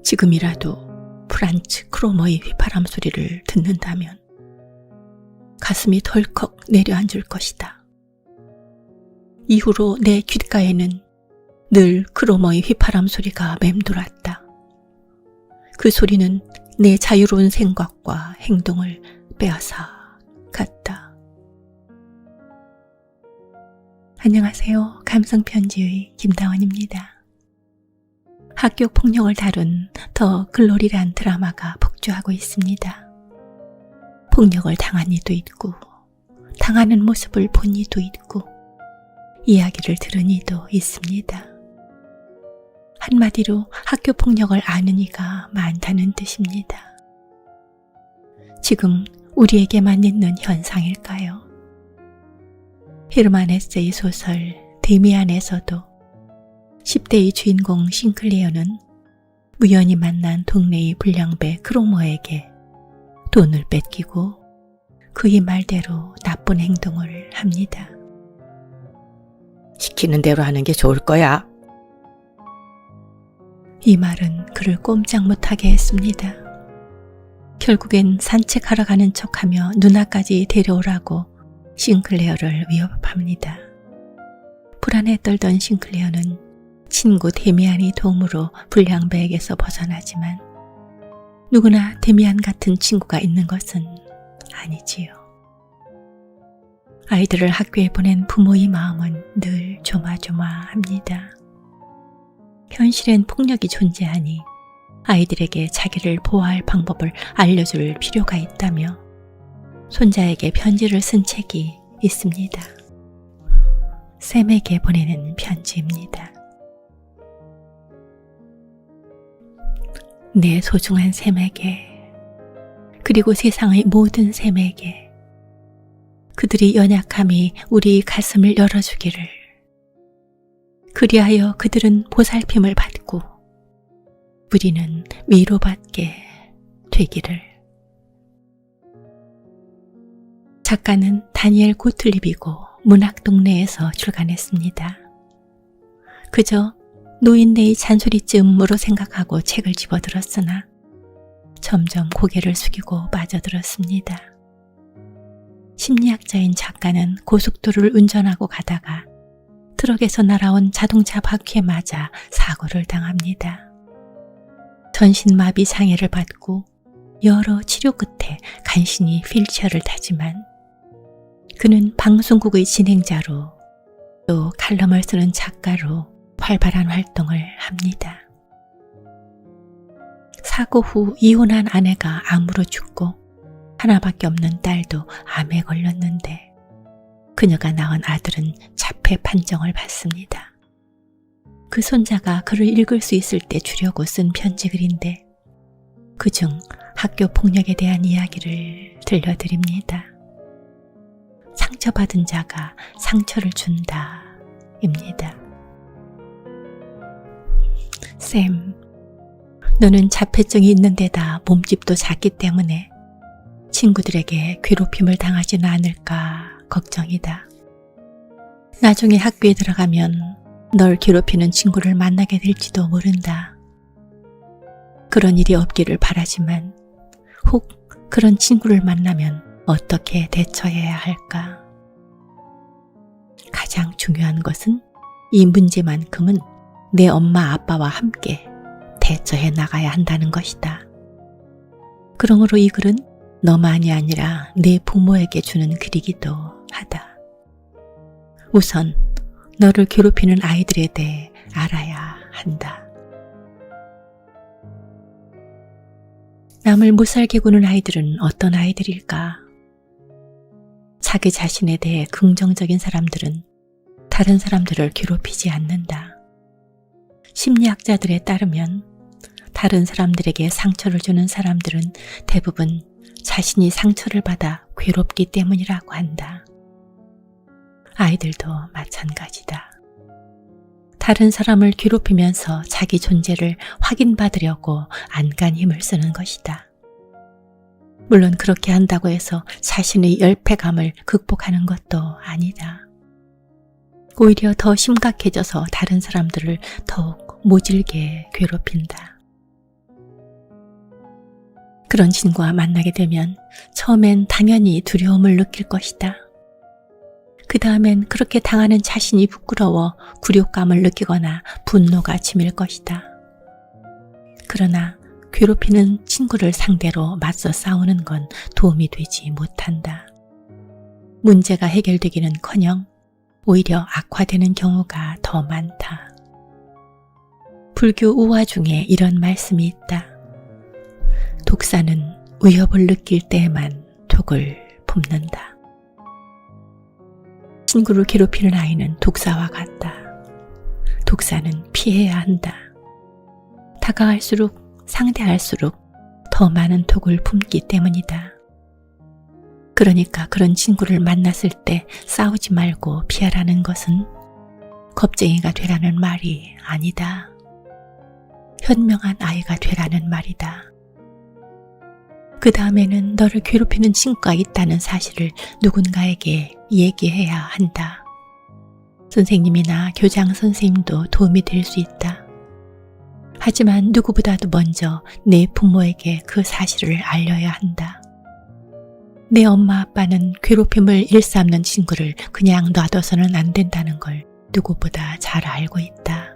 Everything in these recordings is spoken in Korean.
지금이라도 프란츠 크로머의 휘파람 소리를 듣는다면 가슴이 덜컥 내려앉을 것이다. 이후로 내 귓가에는 늘 크로머의 휘파람 소리가 맴돌았다. 그 소리는 내 자유로운 생각과 행동을 빼앗아 갔다. 안녕하세요. 감성편지의 김다원입니다. 학교 폭력을 다룬 더 글로리란 드라마가 폭주하고 있습니다. 폭력을 당한 이도 있고 당하는 모습을 본 이도 있고 이야기를 들은 이도 있습니다. 한마디로 학교 폭력을 아는 이가 많다는 뜻입니다. 지금 우리에게만 있는 현상일까요? 헤르만 헤세의 소설 데미안에서도 10대의 주인공 싱클레어는 우연히 만난 동네의 불량배 크로머에게 돈을 뺏기고 그의 말대로 나쁜 행동을 합니다. 시키는 대로 하는 게 좋을 거야. 이 말은 그를 꼼짝 못하게 했습니다. 결국엔 산책하러 가는 척하며 누나까지 데려오라고 싱클레어를 위협합니다. 불안에 떨던 싱클레어는 친구 데미안의 도움으로 불량배에게서 벗어나지만 누구나 데미안 같은 친구가 있는 것은 아니지요. 아이들을 학교에 보낸 부모의 마음은 늘 조마조마합니다. 현실엔 폭력이 존재하니 아이들에게 자기를 보호할 방법을 알려줄 필요가 있다며 손자에게 편지를 쓴 책이 있습니다. 샘에게 보내는 편지입니다. 내 소중한 샘에게, 그리고 세상의 모든 샘에게 그들의 연약함이 우리 가슴을 열어주기를, 그리하여 그들은 보살핌을 받고 우리는 위로받게 되기를. 작가는 다니엘 고틀립이고 문학동네에서 출간했습니다. 그저 노인네의 잔소리쯤으로 생각하고 책을 집어들었으나 점점 고개를 숙이고 빠져들었습니다. 심리학자인 작가는 고속도로를 운전하고 가다가 트럭에서 날아온 자동차 바퀴에 맞아 사고를 당합니다. 전신마비 장애를 받고 여러 치료 끝에 간신히 휠체어를 타지만 그는 방송국의 진행자로 또 칼럼을 쓰는 작가로 활발한 활동을 합니다. 사고 후 이혼한 아내가 암으로 죽고 하나밖에 없는 딸도 암에 걸렸는데 그녀가 낳은 아들은 자폐 판정을 받습니다. 그 손자가 글을 읽을 수 있을 때 주려고 쓴 편지글인데 그중 학교 폭력에 대한 이야기를 들려드립니다. 상처받은 자가 상처를 준다 입니다. 쌤, 너는 자폐증이 있는 데다 몸집도 작기 때문에 친구들에게 괴롭힘을 당하지는 않을까 걱정이다. 나중에 학교에 들어가면 널 괴롭히는 친구를 만나게 될지도 모른다. 그런 일이 없기를 바라지만 혹 그런 친구를 만나면 어떻게 대처해야 할까? 가장 중요한 것은 이 문제만큼은 내 엄마 아빠와 함께 대처해 나가야 한다는 것이다. 그러므로 이 글은 너만이 아니라 내 부모에게 주는 글이기도 하다. 우선 너를 괴롭히는 아이들에 대해 알아야 한다. 남을 못살게 구는 아이들은 어떤 아이들일까? 자기 자신에 대해 긍정적인 사람들은 다른 사람들을 괴롭히지 않는다. 심리학자들에 따르면 다른 사람들에게 상처를 주는 사람들은 대부분 자신이 상처를 받아 괴롭기 때문이라고 한다. 아이들도 마찬가지다. 다른 사람을 괴롭히면서 자기 존재를 확인받으려고 안간 힘을 쓰는 것이다. 물론 그렇게 한다고 해서 자신의 열패감을 극복하는 것도 아니다. 오히려 더 심각해져서 다른 사람들을 더욱 모질게 괴롭힌다. 그런 친구와 만나게 되면 처음엔 당연히 두려움을 느낄 것이다. 그 다음엔 그렇게 당하는 자신이 부끄러워 굴욕감을 느끼거나 분노가 치밀 것이다. 그러나 괴롭히는 친구를 상대로 맞서 싸우는 건 도움이 되지 못한다. 문제가 해결되기는커녕 오히려 악화되는 경우가 더 많다. 불교 우화 중에 이런 말씀이 있다. 독사는 위협을 느낄 때에만 독을 붓는다. 친구를 괴롭히는 아이는 독사와 같다. 독사는 피해야 한다. 다가갈수록 상대할수록 더 많은 독을 품기 때문이다. 그러니까 그런 친구를 만났을 때 싸우지 말고 피하라는 것은 겁쟁이가 되라는 말이 아니다. 현명한 아이가 되라는 말이다. 그 다음에는 너를 괴롭히는 친구가 있다는 사실을 누군가에게 얘기해야 한다. 선생님이나 교장 선생님도 도움이 될 수 있다. 하지만 누구보다도 먼저 내 부모에게 그 사실을 알려야 한다. 내 엄마 아빠는 괴롭힘을 일삼는 친구를 그냥 놔둬서는 안 된다는 걸 누구보다 잘 알고 있다.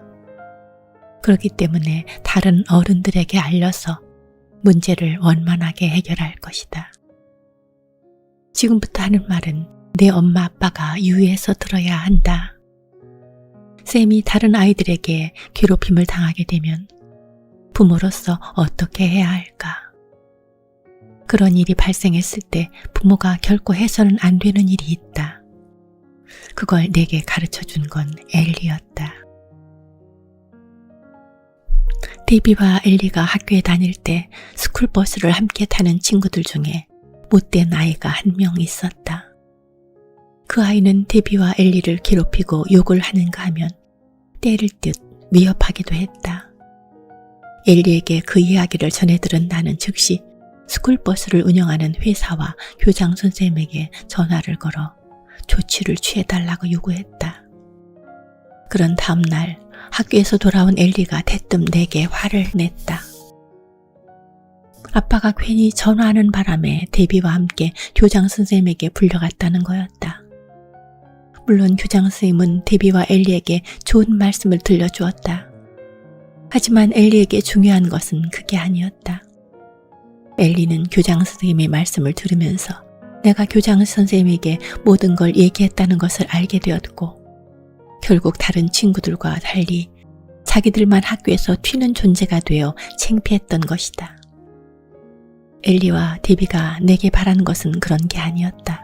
그렇기 때문에 다른 어른들에게 알려서 문제를 원만하게 해결할 것이다. 지금부터 하는 말은 내 엄마 아빠가 유의해서 들어야 한다. 쌤이 다른 아이들에게 괴롭힘을 당하게 되면 부모로서 어떻게 해야 할까? 그런 일이 발생했을 때 부모가 결코 해서는 안 되는 일이 있다. 그걸 내게 가르쳐준 건 엘리였다. 데비와 엘리가 학교에 다닐 때 스쿨버스를 함께 타는 친구들 중에 못된 아이가 한 명 있었다. 그 아이는 데비와 엘리를 괴롭히고 욕을 하는가 하면 때릴 듯 위협하기도 했다. 엘리에게 그 이야기를 전해 들은 나는 즉시 스쿨버스를 운영하는 회사와 교장 선생님에게 전화를 걸어 조치를 취해달라고 요구했다. 그런 다음 날 학교에서 돌아온 엘리가 대뜸 내게 화를 냈다. 아빠가 괜히 전화하는 바람에 데비와 함께 교장 선생님에게 불려갔다는 거였다. 물론 교장 선생님은 데비와 엘리에게 좋은 말씀을 들려주었다. 하지만 엘리에게 중요한 것은 그게 아니었다. 엘리는 교장 선생님의 말씀을 들으면서 내가 교장 선생님에게 모든 걸 얘기했다는 것을 알게 되었고 결국 다른 친구들과 달리 자기들만 학교에서 튀는 존재가 되어 창피했던 것이다. 엘리와 데비가 내게 바라는 것은 그런 게 아니었다.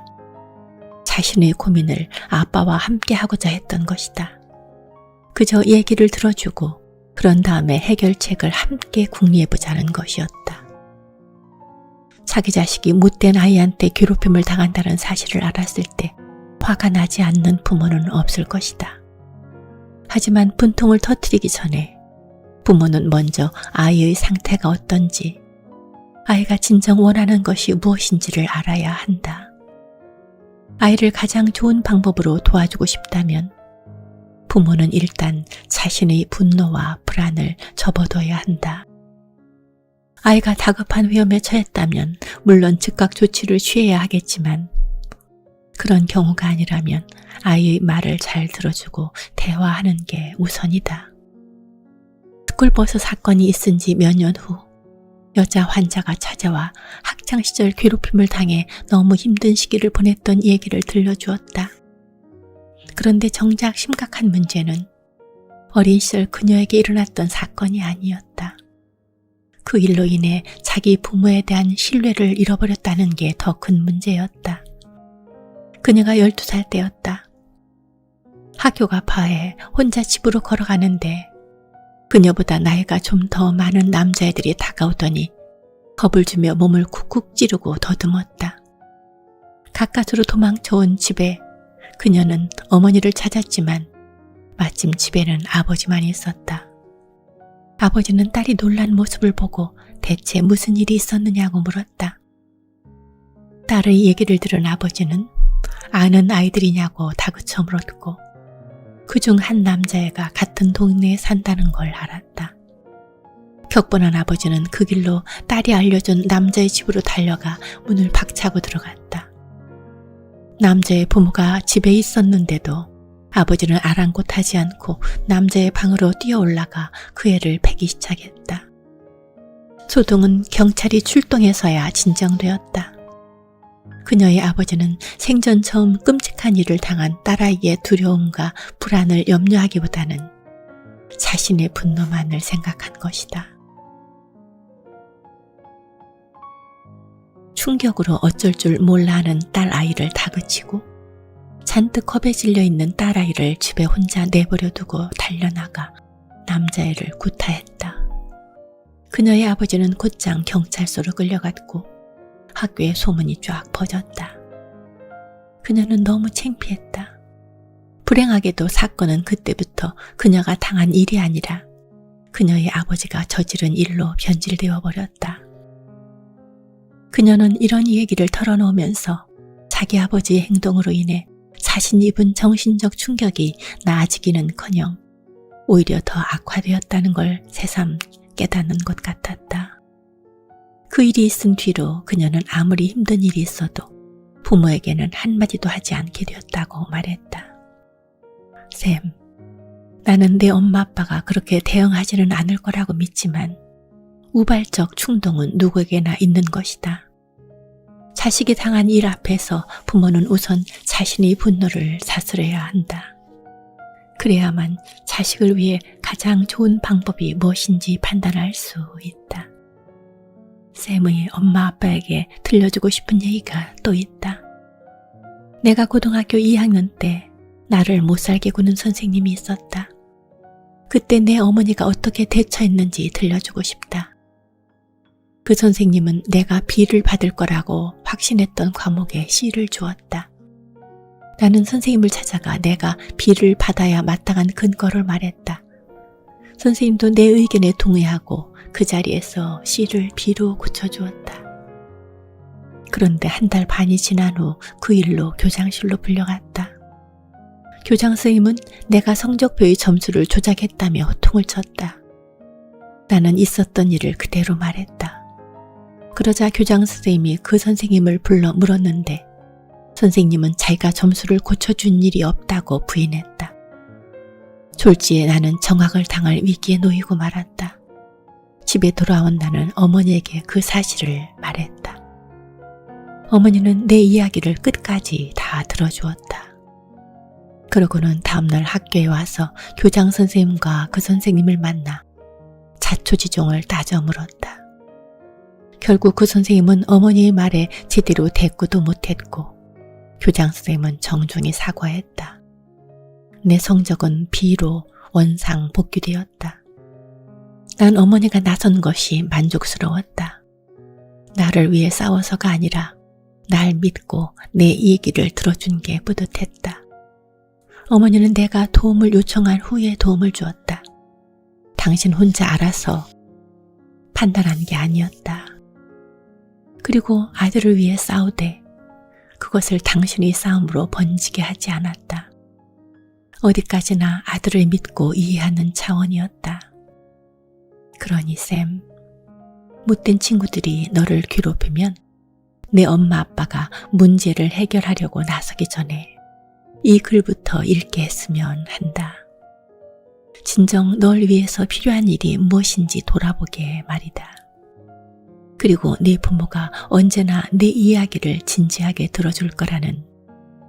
자신의 고민을 아빠와 함께 하고자 했던 것이다. 그저 얘기를 들어주고 그런 다음에 해결책을 함께 궁리해보자는 것이었다. 자기 자식이 못된 아이한테 괴롭힘을 당한다는 사실을 알았을 때 화가 나지 않는 부모는 없을 것이다. 하지만 분통을 터뜨리기 전에 부모는 먼저 아이의 상태가 어떤지, 아이가 진정 원하는 것이 무엇인지를 알아야 한다. 아이를 가장 좋은 방법으로 도와주고 싶다면 부모는 일단 자신의 분노와 불안을 접어둬야 한다. 아이가 다급한 위험에 처했다면 물론 즉각 조치를 취해야 하겠지만 그런 경우가 아니라면 아이의 말을 잘 들어주고 대화하는 게 우선이다. 스쿨버스 사건이 있은 지 몇 년 후 여자 환자가 찾아와 학창시절 괴롭힘을 당해 너무 힘든 시기를 보냈던 얘기를 들려주었다. 그런데 정작 심각한 문제는 어린 시절 그녀에게 일어났던 사건이 아니었다. 그 일로 인해 자기 부모에 대한 신뢰를 잃어버렸다는 게 더 큰 문제였다. 그녀가 12살 때였다. 학교가 파해 혼자 집으로 걸어가는데 그녀보다 나이가 좀 더 많은 남자애들이 다가오더니 겁을 주며 몸을 쿡쿡 찌르고 더듬었다. 가까스로 도망쳐온 집에 그녀는 어머니를 찾았지만 마침 집에는 아버지만 있었다. 아버지는 딸이 놀란 모습을 보고 대체 무슨 일이 있었느냐고 물었다. 딸의 얘기를 들은 아버지는 아는 아이들이냐고 다그쳐 물었고 그중 한 남자애가 같은 동네에 산다는 걸 알았다. 격분한 아버지는 그 길로 딸이 알려준 남자의 집으로 달려가 문을 박차고 들어갔다. 남자의 부모가 집에 있었는데도 아버지는 아랑곳하지 않고 남자의 방으로 뛰어 올라가 그 애를 패기 시작했다. 소동은 경찰이 출동해서야 진정되었다. 그녀의 아버지는 생전 처음 끔찍한 일을 당한 딸아이의 두려움과 불안을 염려하기보다는 자신의 분노만을 생각한 것이다. 충격으로 어쩔 줄 몰라 하는 딸아이를 다그치고 잔뜩 겁에 질려 있는 딸아이를 집에 혼자 내버려 두고 달려나가 남자애를 구타했다. 그녀의 아버지는 곧장 경찰서로 끌려갔고 학교에 소문이 쫙 퍼졌다. 그녀는 너무 창피했다. 불행하게도 사건은 그때부터 그녀가 당한 일이 아니라 그녀의 아버지가 저지른 일로 변질되어 버렸다. 그녀는 이런 얘기를 털어놓으면서 자기 아버지의 행동으로 인해 자신이 입은 정신적 충격이 나아지기는커녕 오히려 더 악화되었다는 걸 새삼 깨닫는 것 같았다. 그 일이 있은 뒤로 그녀는 아무리 힘든 일이 있어도 부모에게는 한마디도 하지 않게 되었다고 말했다. 쌤, 나는 내 엄마 아빠가 그렇게 대응하지는 않을 거라고 믿지만 우발적 충동은 누구에게나 있는 것이다. 자식이 당한 일 앞에서 부모는 우선 자신의 분노를 다스려야 한다. 그래야만 자식을 위해 가장 좋은 방법이 무엇인지 판단할 수 있다. 쌤의 엄마 아빠에게 들려주고 싶은 얘기가 또 있다. 내가 고등학교 2학년 때 나를 못살게 구는 선생님이 있었다. 그때 내 어머니가 어떻게 대처했는지 들려주고 싶다. 그 선생님은 내가 B를 받을 거라고 확신했던 과목에 C를 주었다. 나는 선생님을 찾아가 내가 B를 받아야 마땅한 근거를 말했다. 선생님도 내 의견에 동의하고 그 자리에서 C를 B로 고쳐주었다. 그런데 한 달 반이 지난 후 그 일로 교장실로 불려갔다. 교장 선생님은 내가 성적표의 점수를 조작했다며 호통을 쳤다. 나는 있었던 일을 그대로 말했다. 그러자 교장 선생님이 그 선생님을 불러 물었는데 선생님은 자기가 점수를 고쳐준 일이 없다고 부인했다. 졸지에 나는 정학을 당할 위기에 놓이고 말았다. 집에 돌아온 나는 어머니에게 그 사실을 말했다. 어머니는 내 이야기를 끝까지 다 들어주었다. 그러고는 다음날 학교에 와서 교장 선생님과 그 선생님을 만나 자초지종을 따져 물었다. 결국 그 선생님은 어머니의 말에 제대로 대꾸도 못했고 교장 선생님은 정중히 사과했다. 내 성적은 B로 원상 복귀되었다. 난 어머니가 나선 것이 만족스러웠다. 나를 위해 싸워서가 아니라 날 믿고 내 얘기를 들어준 게 뿌듯했다. 어머니는 내가 도움을 요청한 후에 도움을 주었다. 당신 혼자 알아서 판단한 게 아니었다. 그리고 아들을 위해 싸우되 그것을 당신의 싸움으로 번지게 하지 않았다. 어디까지나 아들을 믿고 이해하는 차원이었다. 그러니 쌤, 못된 친구들이 너를 괴롭히면 내 엄마 아빠가 문제를 해결하려고 나서기 전에 이 글부터 읽게 했으면 한다. 진정 널 위해서 필요한 일이 무엇인지 돌아보게 말이다. 그리고 네 부모가 언제나 네 이야기를 진지하게 들어줄 거라는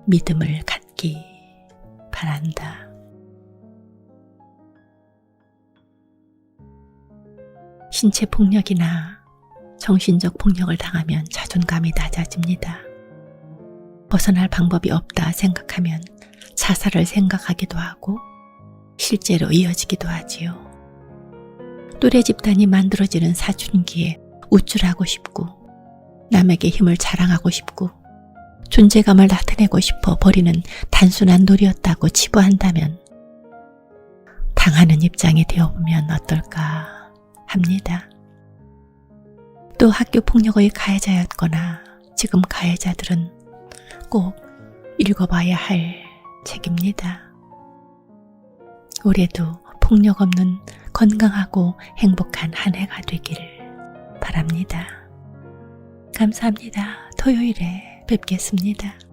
믿음을 갖기 바란다. 신체 폭력이나 정신적 폭력을 당하면 자존감이 낮아집니다. 벗어날 방법이 없다 생각하면 자살을 생각하기도 하고 실제로 이어지기도 하지요. 또래 집단이 만들어지는 사춘기에 우쭐하고 싶고 남에게 힘을 자랑하고 싶고 존재감을 나타내고 싶어 버리는 단순한 놀이였다고 치부한다면 당하는 입장이 되어보면 어떨까 합니다. 또 학교 폭력의 가해자였거나 지금 가해자들은 꼭 읽어봐야 할 책입니다. 올해도 폭력 없는 건강하고 행복한 한 해가 되기를 바랍니다. 감사합니다. 토요일에 뵙겠습니다.